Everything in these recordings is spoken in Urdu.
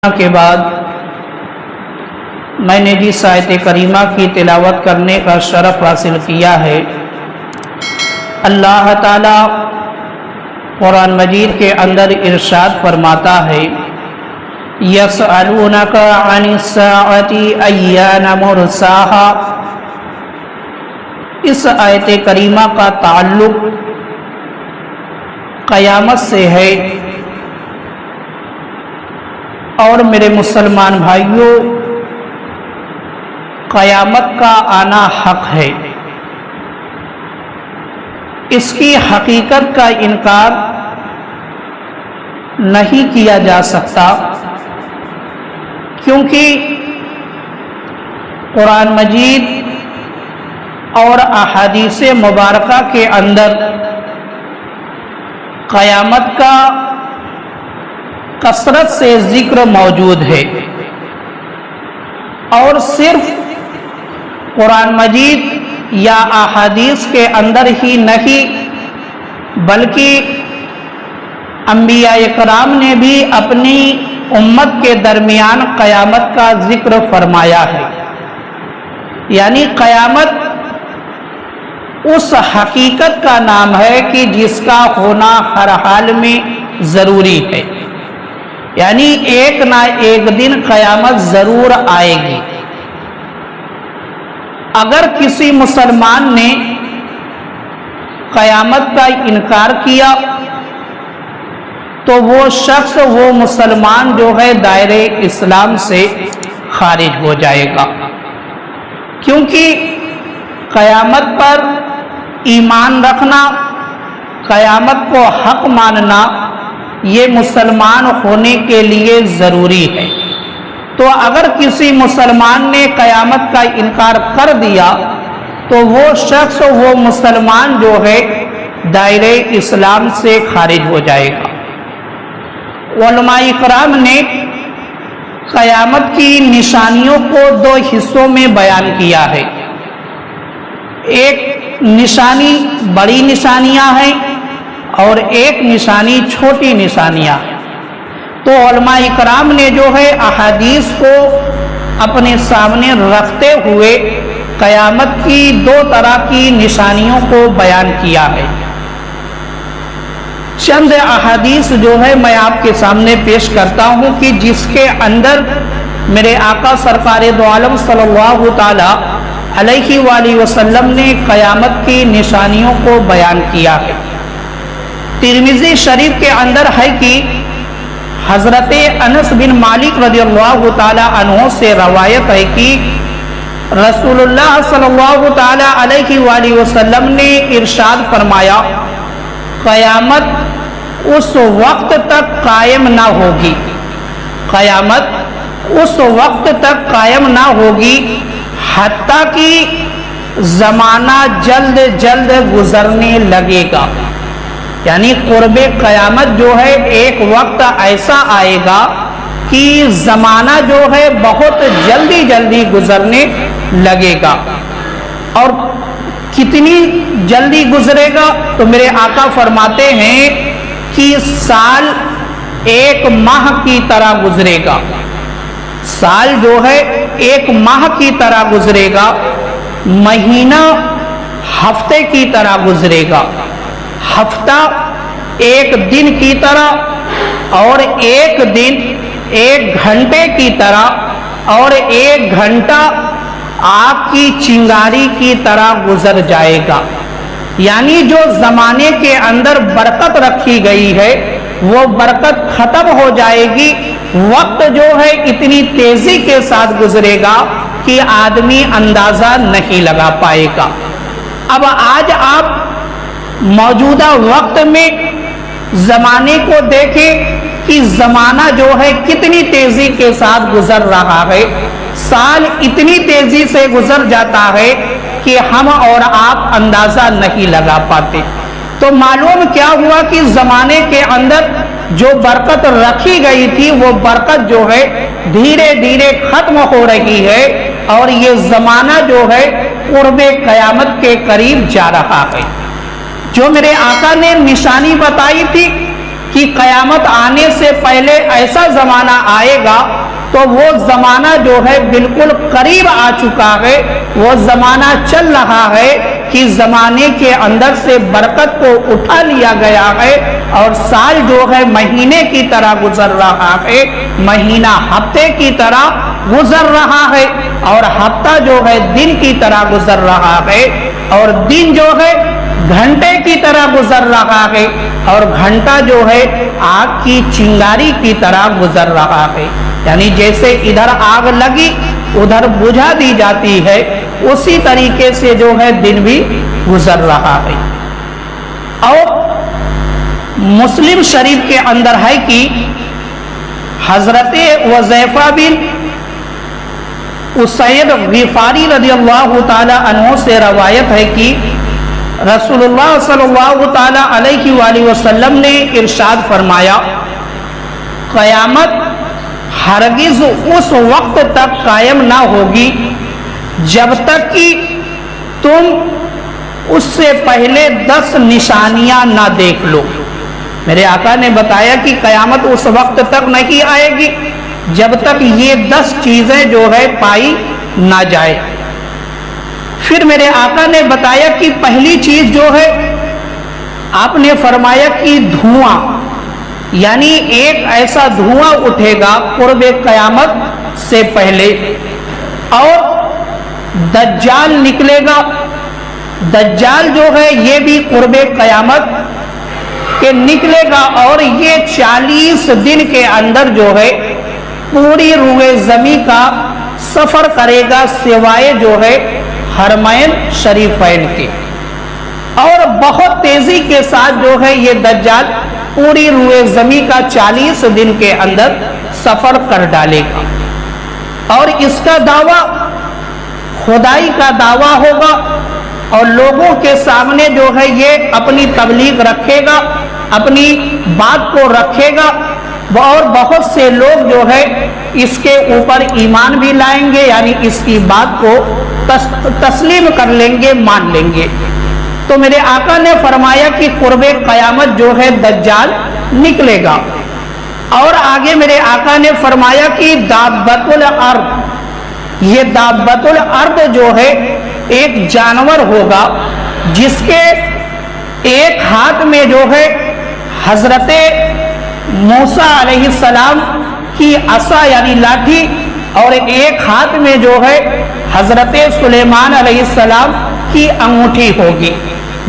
کے بعد میں نے جس آیت کریمہ کی تلاوت کرنے کا شرف حاصل کیا ہے، اللہ تعالی قرآن مجید کے اندر ارشاد فرماتا ہے یسألونک عن الساعۃ ایان مرساہا۔ اس آیت کریمہ کا تعلق قیامت سے ہے، اور میرے مسلمان بھائیوں، قیامت کا آنا حق ہے، اس کی حقیقت کا انکار نہیں کیا جا سکتا، کیونکہ قرآن مجید اور احادیث مبارکہ کے اندر قیامت کا کثرت سے ذکر موجود ہے، اور صرف قرآن مجید یا احادیث کے اندر ہی نہیں بلکہ انبیاء کرام نے بھی اپنی امت کے درمیان قیامت کا ذکر فرمایا ہے۔ یعنی قیامت اس حقیقت کا نام ہے کہ جس کا ہونا ہر حال میں ضروری ہے، یعنی ایک نہ ایک دن قیامت ضرور آئے گی۔ اگر کسی مسلمان نے قیامت کا انکار کیا تو وہ شخص، وہ مسلمان جو ہے دائرے اسلام سے خارج ہو جائے گا، کیونکہ قیامت پر ایمان رکھنا، قیامت کو حق ماننا، یہ مسلمان ہونے کے لیے ضروری ہے۔ تو اگر کسی مسلمان نے قیامت کا انکار کر دیا تو وہ شخص، وہ مسلمان جو ہے دائرے اسلام سے خارج ہو جائے گا۔ علماء کرام نے قیامت کی نشانیوں کو دو حصوں میں بیان کیا ہے۔ ایک نشانی بڑی نشانیاں ہیں اور ایک نشانی چھوٹی نشانیاں ہیں۔ تو علماء کرام نے جو ہے احادیث کو اپنے سامنے رکھتے ہوئے قیامت کی دو طرح کی نشانیوں کو بیان کیا ہے۔ چند احادیث جو ہے میں آپ کے سامنے پیش کرتا ہوں کہ جس کے اندر میرے آقا سرکار دو عالم صلی اللہ تعالی علیہ وآلہ وسلم نے قیامت کی نشانیوں کو بیان کیا ہے۔ ترمذی شریف کے اندر ہے کہ حضرت انس بن مالک رضی اللہ تعالی عنہ سے روایت ہے کہ رسول اللہ صلی اللہ تعالی علیہ وآلہ وسلم نے ارشاد فرمایا، قیامت اس وقت تک قائم نہ ہوگی، قیامت اس وقت تک قائم نہ ہوگی حتیٰ کہ زمانہ جلد جلد گزرنے لگے گا۔ یعنی قرب قیامت جو ہے ایک وقت ایسا آئے گا کہ زمانہ جو ہے بہت جلدی جلدی گزرنے لگے گا۔ اور کتنی جلدی گزرے گا تو میرے آقا فرماتے ہیں کہ سال ایک ماہ کی طرح گزرے گا، سال جو ہے ایک ماہ کی طرح گزرے گا، مہینہ ہفتے کی طرح گزرے گا، ہفتہ ایک دن کی طرح، اور ایک دن ایک گھنٹے کی طرح، اور ایک گھنٹہ آگ کی چنگاری کی طرح گزر جائے گا۔ یعنی جو زمانے کے اندر برکت رکھی گئی ہے وہ برکت ختم ہو جائے گی، وقت جو ہے اتنی تیزی کے ساتھ گزرے گا کہ آدمی اندازہ نہیں لگا پائے گا۔ اب آج آپ موجودہ وقت میں زمانے کو دیکھیں کہ زمانہ جو ہے کتنی تیزی کے ساتھ گزر رہا ہے، سال اتنی تیزی سے گزر جاتا ہے کہ ہم اور آپ اندازہ نہیں لگا پاتے۔ تو معلوم کیا ہوا کہ زمانے کے اندر جو برکت رکھی گئی تھی وہ برکت جو ہے دھیرے دھیرے ختم ہو رہی ہے، اور یہ زمانہ جو ہے قرب قیامت کے قریب جا رہا ہے۔ جو میرے آقا نے نشانی بتائی تھی کہ قیامت آنے سے پہلے ایسا زمانہ آئے گا تو وہ زمانہ جو ہے بالکل قریب آ چکا ہے، وہ زمانہ چل رہا ہے کہ زمانے کے اندر سے برکت کو اٹھا لیا گیا ہے اور سال جو ہے مہینے کی طرح گزر رہا ہے، مہینہ ہفتے کی طرح گزر رہا ہے اور ہفتہ جو ہے دن کی طرح گزر رہا ہے اور دن جو ہے گھنٹے کی طرح گزر رہا ہے اور گھنٹہ جو ہے آگ کی چنگاری کی طرح گزر رہا ہے۔ یعنی جیسے ادھر آگ لگی ادھر بجھا دی جاتی ہے، اسی طریقے سے جو ہے دن بھی گزر رہا ہے۔ اور مسلم شریف کے اندر ہے کہ حضرت حذیفہ بن اسید غفاری رضی اللہ تعالی عنہ سے روایت ہے کہ رسول اللہ صلی اللہ تعالی علیہ وآلہ وسلم نے ارشاد فرمایا، قیامت ہرگز اس وقت تک قائم نہ ہوگی جب تک کہ تم اس سے پہلے 10 نشانیاں نہ دیکھ لو۔ میرے آقا نے بتایا کہ قیامت اس وقت تک نہیں آئے گی جب تک یہ 10 چیزیں جو ہے پائی نہ جائے۔ پھر میرے آقا نے بتایا کہ پہلی چیز جو ہے آپ نے فرمایا کہ دھواں، یعنی ایک ایسا دھواں اٹھے گا قرب قیامت سے پہلے، اور دجال نکلے گا۔ دجال جو ہے یہ بھی قرب قیامت کے نکلے گا اور یہ 40 دن کے اندر جو ہے پوری روئے زمین کا سفر کرے گا سوائے جو ہے حرمین شریفین کے، اور بہت تیزی کے ساتھ جو ہے یہ دجال پوری روئے زمین کا 40 دن کے اندر سفر کر ڈالے گا، اور اس کا دعویٰ خدائی کا دعویٰ ہوگا اور لوگوں کے سامنے جو ہے یہ اپنی تبلیغ رکھے گا، اپنی بات کو رکھے گا اور بہت سے لوگ جو ہے اس کے اوپر ایمان بھی لائیں گے، یعنی اس کی بات کو تسلیم کر لیں گے، مان لیں گے۔ تو میرے آقا نے فرمایا کہ قرب قیامت جو ہے دجال نکلے گا، اور آگے میرے آقا نے فرمایا کہ دابۃ الارض، یہ دابۃ الارض جو ہے ایک جانور ہوگا جس کے ایک ہاتھ میں جو ہے حضرت موسیٰ علیہ السلام کی عصا یعنی لاٹھی، اور ایک ہاتھ میں جو ہے حضرت سلیمان علیہ السلام کی انگوٹھی ہوگی،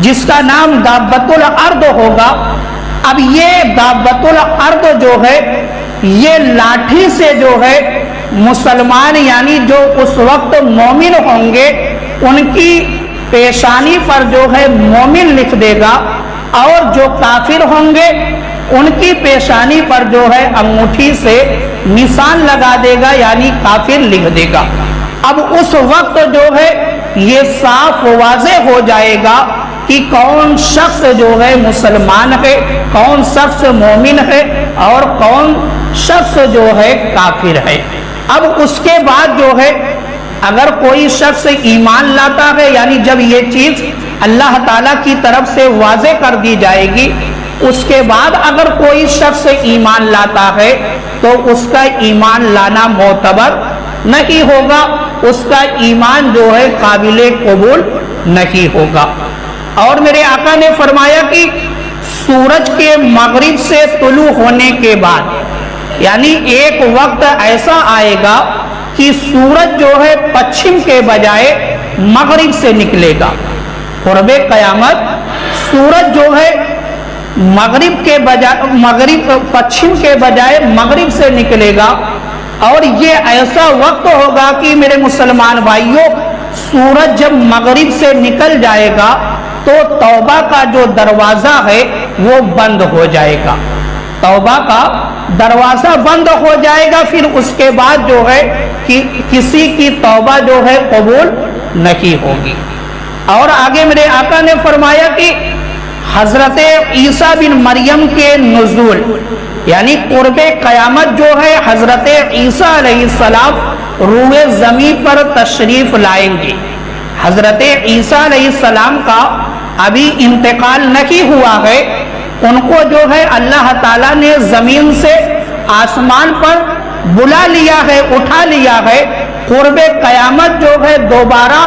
جس کا نام دابۃ الارض ہوگا۔ اب یہ دابۃ الارض جو ہے یہ لاٹھی سے جو ہے مسلمان یعنی جو اس وقت مومن ہوں گے ان کی پیشانی پر جو ہے مومن لکھ دے گا، اور جو کافر ہوں گے ان کی پیشانی پر جو ہے انگوٹھی سے نشان لگا دے گا، یعنی کافر لکھ دے گا۔ اب اس وقت جو ہے یہ صاف واضح ہو جائے گا کہ کون شخص جو ہے مسلمان ہے، کون شخص مومن ہے اور کون شخص جو ہے کافر ہے۔ اب اس کے بعد جو ہے اگر کوئی شخص ایمان لاتا ہے، یعنی جب یہ چیز اللہ تعالیٰ کی طرف سے واضح کر دی جائے گی، اس کے بعد اگر کوئی شخص ایمان لاتا ہے تو اس کا ایمان لانا معتبر نہیں ہوگا، اس کا ایمان جو ہے قابل قبول نہیں ہوگا۔ اور میرے آقا نے فرمایا کہ سورج کے مغرب سے طلوع ہونے کے بعد، یعنی ایک وقت ایسا آئے گا کہ سورج جو ہے پچھم کے بجائے مغرب سے نکلے گا۔ قرب قیامت سورج جو ہے مغرب کے بجائے پچھم کے بجائے مغرب سے نکلے گا، اور یہ ایسا وقت ہوگا کہ میرے مسلمان بھائیوں سورج جب مغرب سے نکل جائے گا تو توبہ کا جو دروازہ ہے وہ بند ہو جائے گا، توبہ کا دروازہ بند ہو جائے گا، پھر اس کے بعد جو ہے کہ کسی کی توبہ جو ہے قبول نہیں ہوگی۔ اور آگے میرے آقا نے فرمایا کہ حضرت عیسیٰ بن مریم کے نزول، یعنی قرب قیامت جو ہے حضرت عیسیٰ علیہ السلام روئے زمین پر تشریف لائیں گے۔ حضرت عیسیٰ علیہ السلام کا ابھی انتقال نہیں ہوا ہے، ان کو جو ہے اللہ تعالیٰ نے زمین سے آسمان پر بلا لیا ہے، اٹھا لیا ہے۔ قرب قیامت جو ہے دوبارہ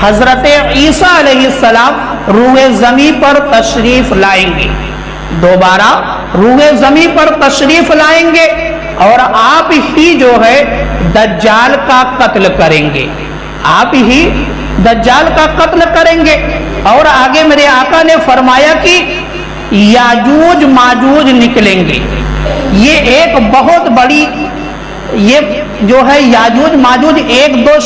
حضرت عیسیٰ علیہ السلام روئے زمین پر تشریف لائیں گے، دوبارہ روئے زمین پر تشریف لائیں گے، اور آپ ہی جو ہے دجال کا قتل کریں گے، آپ ہی دجال کا قتل کریں گے۔ اور آگے میرے آقا نے فرمایا کہ یاجوج ماجوج نکلیں گے۔ یہ ایک بہت بڑی، یہ جو ہے یاجوج ماجوج ایک دو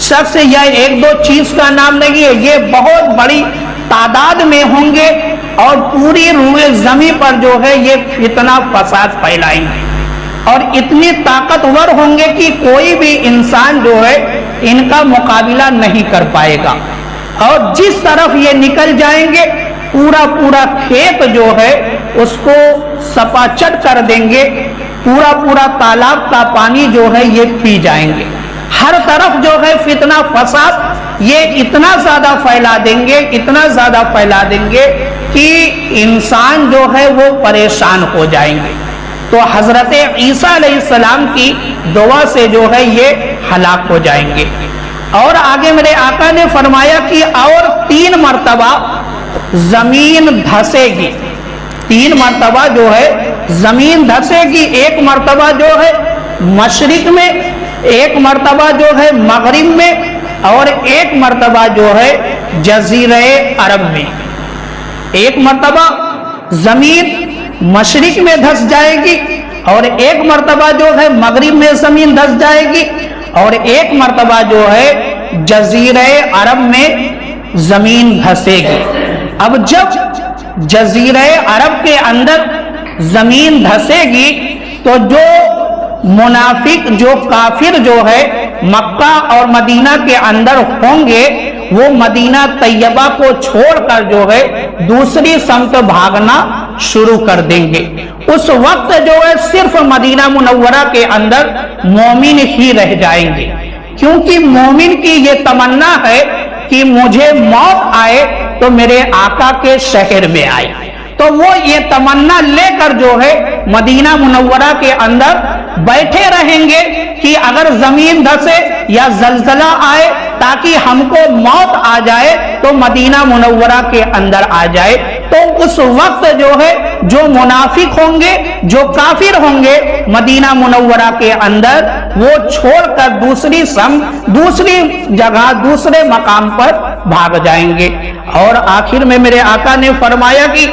شخص یا ایک دو چیز کا نام نہیں ہے، یہ بہت بڑی تعداد میں ہوں گے، اور پوری روئے زمین پر جو ہے یہ فتنہ فساد پھیلائیں گے، اور اتنی طاقتور ہوں گے کہ کوئی بھی انسان جو ہے ان کا مقابلہ نہیں کر پائے گا۔ اور جس طرف یہ نکل جائیں گے پورا پورا کھیت جو ہے اس کو سپا چٹ کر دیں گے، پورا پورا تالاب کا پانی جو ہے یہ پی جائیں گے۔ ہر طرف جو ہے فتنہ فساد یہ اتنا زیادہ پھیلا دیں گے، اتنا زیادہ پھیلا دیں گے کہ انسان جو ہے وہ پریشان ہو جائیں گے۔ تو حضرت عیسیٰ علیہ السلام کی دعا سے جو ہے یہ ہلاک ہو جائیں گے۔ اور آگے میرے آقا نے فرمایا کہ اور 3 مرتبہ زمین دھسے گی، 3 مرتبہ جو ہے زمین دھسے گی، ایک مرتبہ جو ہے مشرق میں، ایک مرتبہ جو ہے مغرب میں، اور ایک مرتبہ جو ہے جزیرہ عرب میں۔ ایک مرتبہ زمین مشرق میں دھس جائے گی، اور ایک مرتبہ جو ہے مغرب میں زمین دھس جائے گی، اور ایک مرتبہ جو ہے جزیرہ عرب میں زمین دھسے گی۔ اب جب جزیرہ عرب کے اندر زمین دھسے گی تو جو منافق، جو کافر جو ہے مکہ اور مدینہ کے اندر ہوں گے وہ مدینہ طیبہ کو چھوڑ کر جو ہے دوسری سمت بھاگنا شروع کر دیں گے۔ اس وقت جو ہے صرف مدینہ منورہ کے اندر مومن ہی رہ جائیں گے، کیونکہ مومن کی یہ تمنا ہے کہ مجھے موت آئے تو میرے آقا کے شہر میں آئے، تو وہ یہ تمنا لے کر جو ہے مدینہ منورہ کے اندر بیٹھے رہیں گے کہ اگر زمین دھسے یا زلزلہ آئے تاکہ ہم کو موت آ جائے تو مدینہ منورہ کے اندر آ جائے۔ تو اس وقت جو ہے جو منافق ہوں گے، جو کافر ہوں گے مدینہ منورہ کے اندر، وہ چھوڑ کر دوسری سمت، دوسری جگہ، دوسرے مقام پر بھاگ جائیں گے۔ اور آخر میں میرے آقا نے فرمایا کہ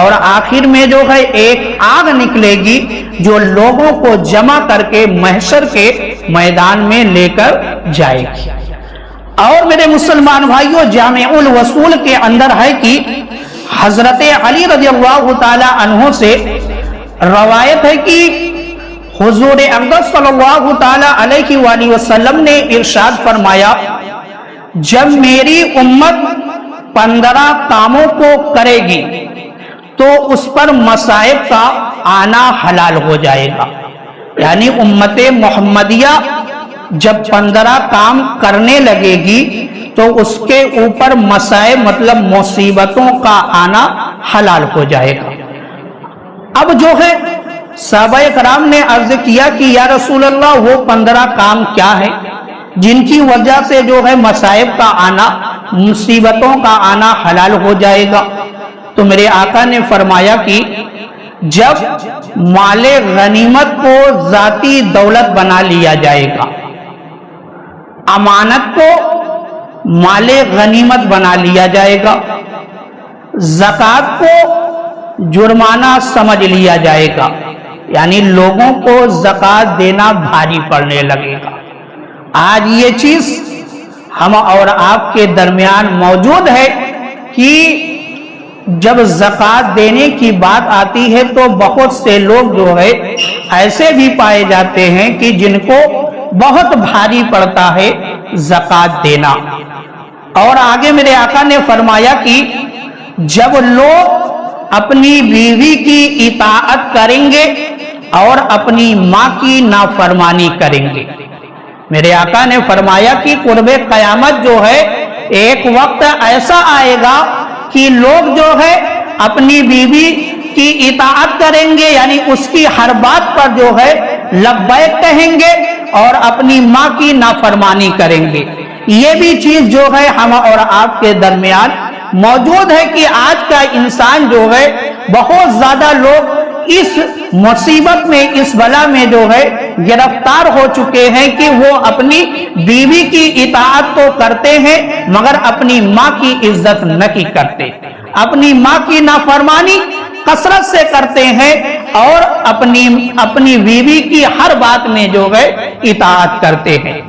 اور آخر میں جو ہے ایک آگ نکلے گی جو لوگوں کو جمع کر کے محشر کے میدان میں لے کر جائے گی۔ اور میرے مسلمان بھائیوں، جامع الوصول کے اندر ہے کہ حضرت علی رضی اللہ تعالی عنہ سے روایت ہے کہ حضور اقدس صلی اللہ تعالی علیہ وآلہ وسلم نے ارشاد فرمایا، جب میری امت 15 کاموں کو کرے گی تو اس پر مصائب کا آنا حلال ہو جائے گا۔ یعنی امت محمدیہ جب 15 کام کرنے لگے گی تو اس کے اوپر مصائب مطلب مصیبتوں کا آنا حلال ہو جائے گا۔ اب جو ہے صحابہ کرام نے عرض کیا کہ یا رسول اللہ وہ 15 کام کیا ہے جن کی وجہ سے جو ہے مصائب کا آنا، مصیبتوں کا آنا حلال ہو جائے گا؟ تو میرے آقا نے فرمایا کہ جب مال غنیمت کو ذاتی دولت بنا لیا جائے گا، امانت کو مال غنیمت بنا لیا جائے گا، زکوٰۃ کو جرمانہ سمجھ لیا جائے گا، یعنی لوگوں کو زکوٰۃ دینا بھاری پڑنے لگے گا۔ آج یہ چیز ہم اور آپ کے درمیان موجود ہے کہ جب زکوٰۃ دینے کی بات آتی ہے تو بہت سے لوگ جو ہے ایسے بھی پائے جاتے ہیں کہ جن کو بہت بھاری پڑتا ہے زکوٰۃ دینا۔ اور آگے میرے آقا نے فرمایا کہ جب لوگ اپنی بیوی کی اطاعت کریں گے اور اپنی ماں کی نافرمانی کریں گے، میرے آقا نے فرمایا کہ قرب قیامت جو ہے ایک وقت ایسا آئے گا کہ لوگ جو ہے اپنی بیوی کی اطاعت کریں گے، یعنی اس کی ہر بات پر جو ہے لبیک کہیں گے اور اپنی ماں کی نافرمانی کریں گے۔ یہ بھی چیز جو ہے ہم اور آپ کے درمیان موجود ہے کہ آج کا انسان جو ہے بہت زیادہ لوگ اس مصیبت میں، اس بلا میں جو ہے گرفتار ہو چکے ہیں کہ وہ اپنی بیوی کی اطاعت تو کرتے ہیں مگر اپنی ماں کی عزت نہیں کرتے، اپنی ماں کی نافرمانی کثرت سے کرتے ہیں اور اپنی بیوی کی ہر بات میں جو ہے اطاعت کرتے ہیں۔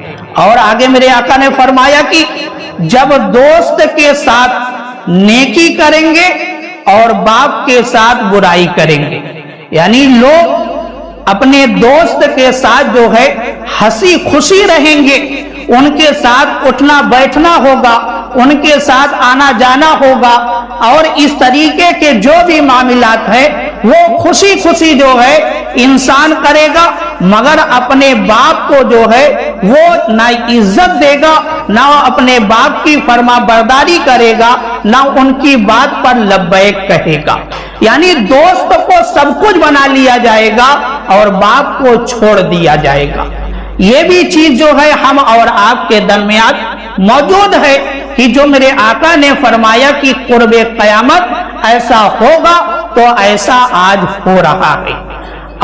اور آگے میرے آقا نے فرمایا کہ جب دوست کے ساتھ نیکی کریں گے اور باپ کے ساتھ برائی کریں گے، یعنی لوگ اپنے دوست کے ساتھ جو ہے ہنسی خوشی رہیں گے، ان کے ساتھ اٹھنا بیٹھنا ہوگا، ان کے ساتھ آنا جانا ہوگا، اور اس طریقے کے جو بھی معاملات ہیں وہ خوشی خوشی جو ہے انسان کرے گا، مگر اپنے باپ کو جو ہے وہ نہ عزت دے گا، نہ اپنے باپ کی فرما برداری کرے گا، نہ ان کی بات پر لبیک کہے گا۔ یعنی دوست کو سب کچھ بنا لیا جائے گا اور باپ کو چھوڑ دیا جائے گا۔ یہ بھی چیز جو ہے ہم اور آپ کے درمیان موجود ہے کہ جو میرے آقا نے فرمایا کہ قرب قیامت ایسا ہوگا تو ایسا آج ہو رہا ہے۔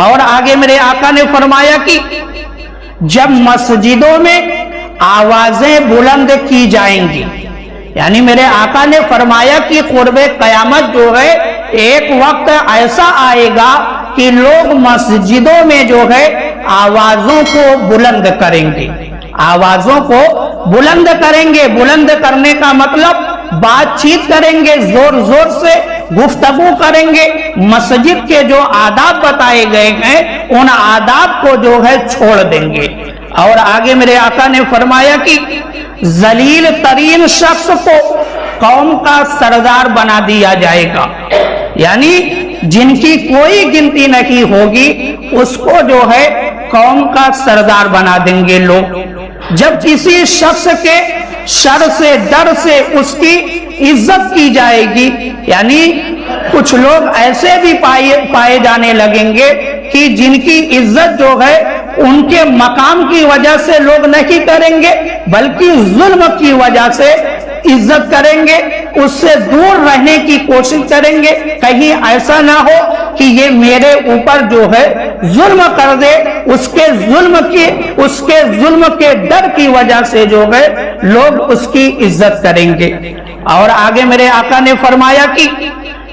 اور آگے میرے آقا نے فرمایا کہ جب مسجدوں میں آوازیں بلند کی جائیں گی، یعنی میرے آقا نے فرمایا کہ قرب قیامت جو ہے ایک وقت ایسا آئے گا کہ لوگ مسجدوں میں جو ہے آوازوں کو بلند کریں گے، آوازوں کو بلند کریں گے۔ بلند کرنے کا مطلب بات چیت کریں گے، زور زور سے گفتگو کریں گے، مسجد کے جو آداب بتائے گئے ہیں ان آداب کو جو ہے چھوڑ دیں گے۔ اور آگے میرے آقا نے فرمایا کہ ذلیل ترین شخص کو قوم کا سردار بنا دیا جائے گا، یعنی جن کی کوئی گنتی نہیں ہوگی اس کو جو ہے قوم کا سردار بنا دیں گے لوگ۔ جب کسی شخص کے شر سے ڈر سے اس کی عزت کی جائے گی، یعنی کچھ لوگ ایسے بھی پائے جانے لگیں گے کہ جن کی عزت جو ہے ان کے مقام کی وجہ سے لوگ نہیں کریں گے بلکہ ظلم کی وجہ سے عزت کریں گے، اس سے دور رہنے کی کوشش کریں گے، کہیں ایسا نہ ہو کہ یہ میرے اوپر جو ہے ظلم کر دے، اس کے ظلم کے ڈر کی وجہ سے جو ہے لوگ اس کی عزت کریں گے۔ اور آگے میرے آقا نے فرمایا کہ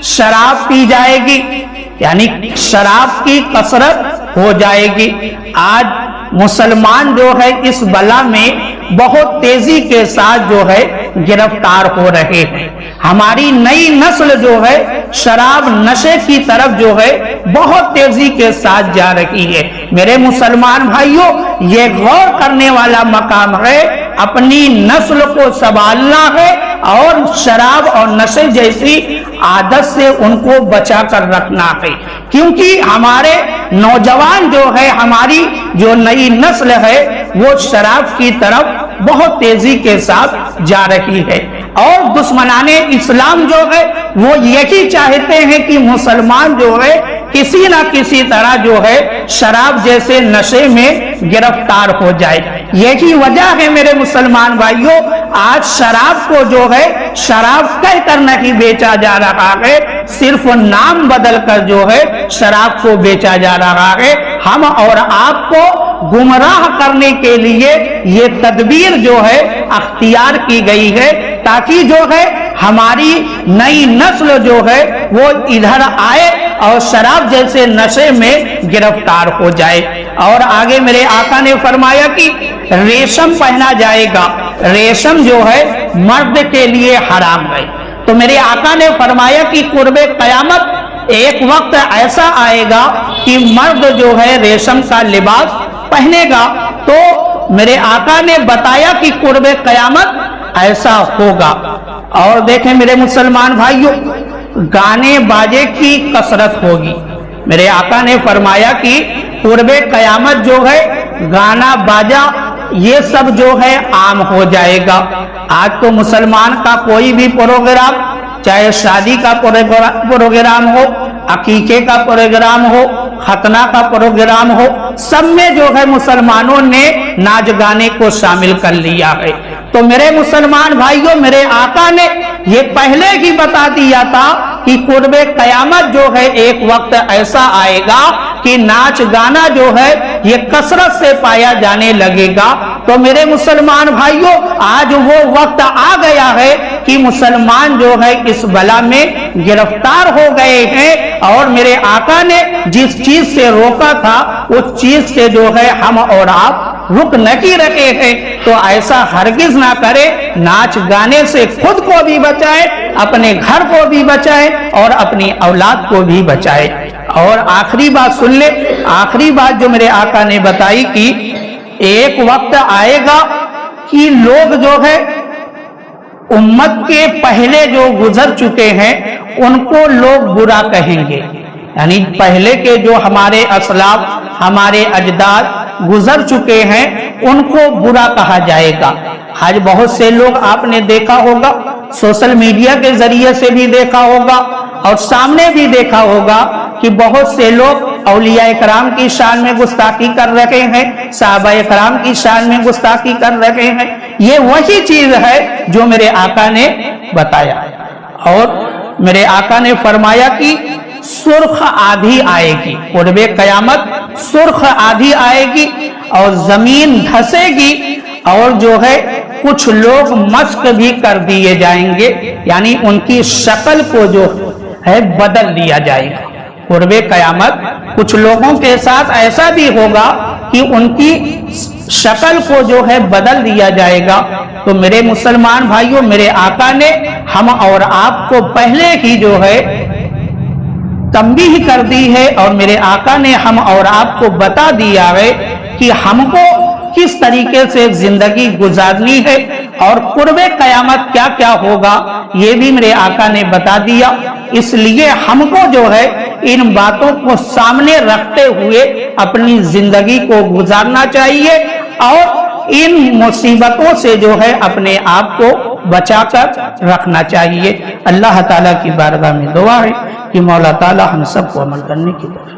شراب پی جائے گی، یعنی شراب کی کثرت ہو جائے گی۔ آج مسلمان جو ہے اس بلا میں بہت تیزی کے ساتھ جو ہے گرفتار ہو رہے ہیں۔ ہماری نئی نسل جو ہے شراب نشے کی طرف جو ہے بہت تیزی کے ساتھ جا رہی ہے۔ میرے مسلمان بھائیوں، یہ غور کرنے والا مقام ہے، اپنی نسل کو سنبھالنا ہے اور شراب اور نشے جیسی عادت سے ان کو بچا کر رکھنا ہے، کیونکہ ہمارے نوجوان جو ہے، ہماری جو نئی نسل ہے وہ شراب کی طرف بہت تیزی کے ساتھ جا رہی ہے۔ اور دشمنان اسلام جو ہے وہ یہی چاہتے ہیں کہ مسلمان جو ہے کسی نہ کسی طرح جو ہے شراب جیسے نشے میں گرفتار ہو جائے۔ یہی وجہ ہے میرے مسلمان بھائیوں، آج شراب کو جو ہے شراب کہہ کر نہیں بیچا جا رہا ہے، صرف نام بدل کر جو ہے شراب کو بیچا جا رہا ہے۔ ہم اور آپ کو گمراہ کرنے کے لیے یہ تدبیر جو ہے اختیار کی گئی ہے تاکہ جو ہے ہماری نئی نسل جو ہے وہ ادھر آئے اور شراب جیسے نشے میں گرفتار ہو جائے۔ اور آگے میرے آقا نے فرمایا کہ ریشم پہنا جائے گا، ریشم جو ہے مرد کے لیے حرام ہے۔ تو میرے آقا نے فرمایا کہ قرب قیامت ایک وقت ایسا آئے گا کہ مرد جو ہے ریشم کا لباس پہنے گا۔ تو میرے آقا نے بتایا کہ قرب قیامت ایسا ہوگا۔ اور دیکھیں میرے مسلمان بھائیوں، گانے باجے کی کثرت ہوگی۔ میرے آقا نے فرمایا کہ قرب قیامت جو ہے گانا باجا یہ سب جو ہے عام ہو جائے گا۔ آج تو مسلمان کا کوئی بھی پروگرام، چاہے شادی کا پروگرام ہو، عقیقے کا پروگرام ہو، ختنہ کا پروگرام ہو، سب میں جو ہے مسلمانوں نے ناچ گانے کو شامل کر لیا ہے۔ تو میرے مسلمان بھائیوں، میرے آقا نے یہ پہلے ہی بتا دیا تھا کہ قرب قیامت جو ہے ایک وقت ایسا آئے گا کہ ناچ گانا جو ہے یہ کثرت سے پایا جانے لگے گا۔ تو میرے مسلمان بھائیوں، آج وہ وقت آ گیا ہے کہ مسلمان جو ہے اس بلا میں گرفتار ہو گئے ہیں، اور میرے آقا نے جس چیز سے روکا تھا اس چیز سے جو ہے ہم اور آپ رک نہیں رکھے ہیں۔ تو ایسا ہرگز نہ کرے، ناچ گانے سے خود کو بھی بچائے، اپنے گھر کو بھی بچائے اور اپنی اولاد کو بھی بچائے۔ اور آخری بات سن لے، آخری بات جو میرے آقا نے بتائی کہ ایک وقت آئے گا کہ لوگ جو ہے امت کے پہلے جو گزر چکے ہیں ان کو لوگ برا کہیں گے، یعنی پہلے کے جو ہمارے اسلاف، ہمارے اجداد گزر چکے ہیں ان کو برا کہا جائے گا۔ آج بہت سے لوگ آپ نے دیکھا ہوگا، سوشل میڈیا کے ذریعے سے بھی دیکھا ہوگا اور سامنے بھی دیکھا ہوگا کہ بہت سے لوگ اولیاء کرام کی شان میں گستاخی کر رہے ہیں، صحابہ کرام کی شان میں گستاخی کر رہے ہیں۔ یہ وہی چیز ہے جو میرے آقا نے بتایا، اور میرے آقا نے فرمایا کہ سرخ آدھی آئے گی، قرب قیامت سرخ آدھی آئے گی اور زمین دھسے گی، اور جو ہے کچھ لوگ مسخ بھی کر دیے جائیں گے، یعنی ان کی شکل کو جو ہے بدل دیا جائے گا۔ قرب قیامت کچھ لوگوں کے ساتھ ایسا بھی ہوگا کہ ان کی شکل کو جو ہے بدل دیا جائے گا۔ تو میرے مسلمان بھائیوں، میرے آقا نے ہم اور آپ کو پہلے ہی جو ہے تنبیہ کر دی ہے، اور میرے آقا نے ہم اور آپ کو بتا دیا ہے کہ ہم کو کس طریقے سے زندگی گزارنی ہے اور قرب قیامت کیا کیا ہوگا، یہ بھی میرے آقا نے بتا دیا۔ اس لیے ہم کو جو ہے ان باتوں کو سامنے رکھتے ہوئے اپنی زندگی کو گزارنا چاہیے، اور ان مصیبتوں سے جو ہے اپنے آپ کو بچا کر رکھنا چاہیے۔ اللہ تعالیٰ کی بارگاہ میں دعا ہے کہ مولا تعالیٰ ہم سب کو عمل کرنے کی توفیق